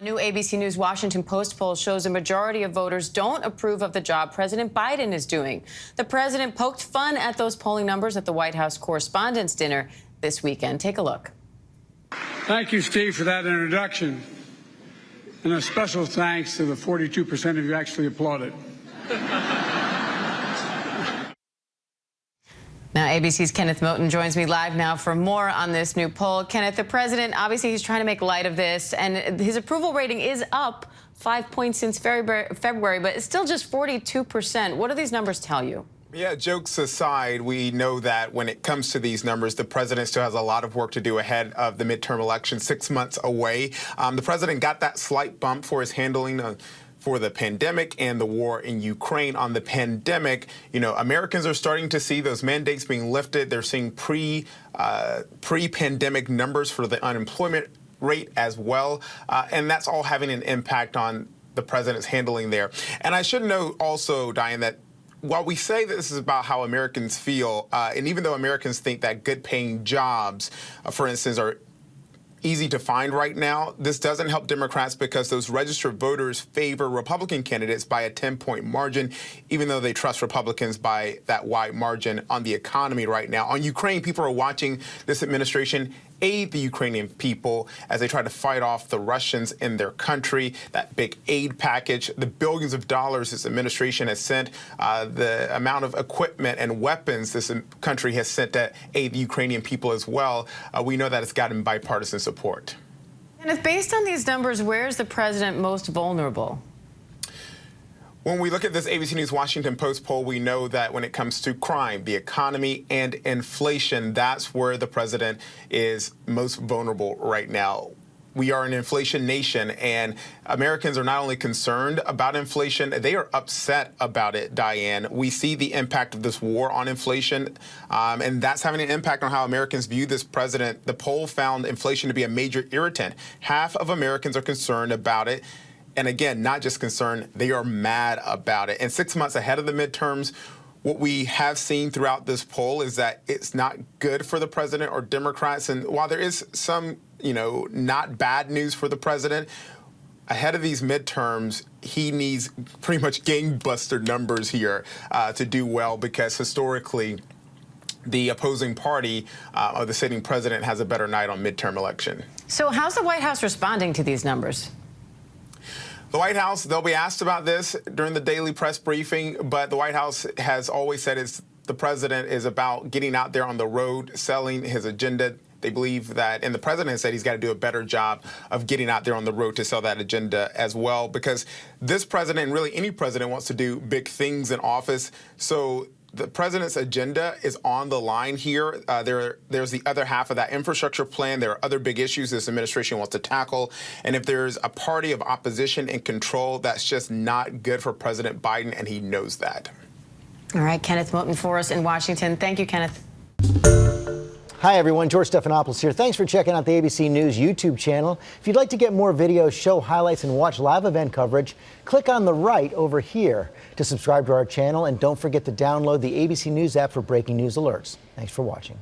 A new ABC News Washington Post poll shows a majority of voters don't approve of the job President Biden is doing. The president poked fun at those polling numbers at the White House Correspondents' Dinner this weekend. Take a look. Thank you, Steve, for that introduction. And a special thanks to the 42% of you who actually applauded. Now, ABC's Kenneth Moton joins me live now for more on this new poll. Kenneth, the president, obviously, he's trying to make light of this, and his approval rating is up 5 points since February, but it's still just 42%. What do these numbers tell you? Yeah, jokes aside, we know that when it comes to these numbers, the president still has a lot of work to do ahead of the midterm election, 6 months away. The president got that slight bump for his handling for the pandemic and the war in Ukraine. On the pandemic, Americans are starting to see those mandates being lifted. They're seeing pre-pandemic numbers for the unemployment rate as well. And that's all having an impact on the president's handling there. And I should note also, Diane, that while we say that this is about how Americans feel, and even though Americans think that good-paying jobs, for instance, are easy to find right now, this doesn't help Democrats because those registered voters favor Republican candidates by a 10-point margin, even though they trust Republicans by that wide margin on the economy right now. On Ukraine, people are watching this administration aid the Ukrainian people as they try to fight off the Russians in their country. That big aid package, the billions of dollars this administration has sent, the amount of equipment and weapons this country has sent to aid the Ukrainian people as well. We know that it's gotten bipartisan support. And if based on these numbers, where is the president most vulnerable? When we look at this ABC News Washington Post poll, we know that when it comes to crime, the economy, and inflation, that's where the president is most vulnerable right now. We are an inflation nation, and Americans are not only concerned about inflation, they are upset about it, Diane. We see the impact of this war on inflation, and that's having an impact on how Americans view this president. The poll found inflation to be a major irritant. Half of Americans are concerned about it. And again, not just concerned, they are mad about it. And 6 months ahead of the midterms, what we have seen throughout this poll is that it's not good for the president or Democrats. And while there is some, not bad news for the president, ahead of these midterms, he needs pretty much gangbuster numbers here to do well, because historically, the opposing party or the sitting president has a better night on midterm election. So how's the White House responding to these numbers? The White House, they'll be asked about this during the daily press briefing, but the White House has always said the president is about getting out there on the road, selling his agenda. They believe that, and the president has said he's got to do a better job of getting out there on the road to sell that agenda as well, because this president, and really any president, wants to do big things in office. So the president's agenda is on the line here. There's the other half of that infrastructure plan. There are other big issues this administration wants to tackle. And if there's a party of opposition in control, that's just not good for President Biden, and he knows that. All right, Kenneth Moton for us in Washington. Thank you, Kenneth. Hi, everyone. George Stephanopoulos here. Thanks for checking out the ABC News YouTube channel. If you'd like to get more videos, show highlights, and watch live event coverage, click on the right over here to subscribe to our channel. And don't forget to download the ABC News app for breaking news alerts. Thanks for watching.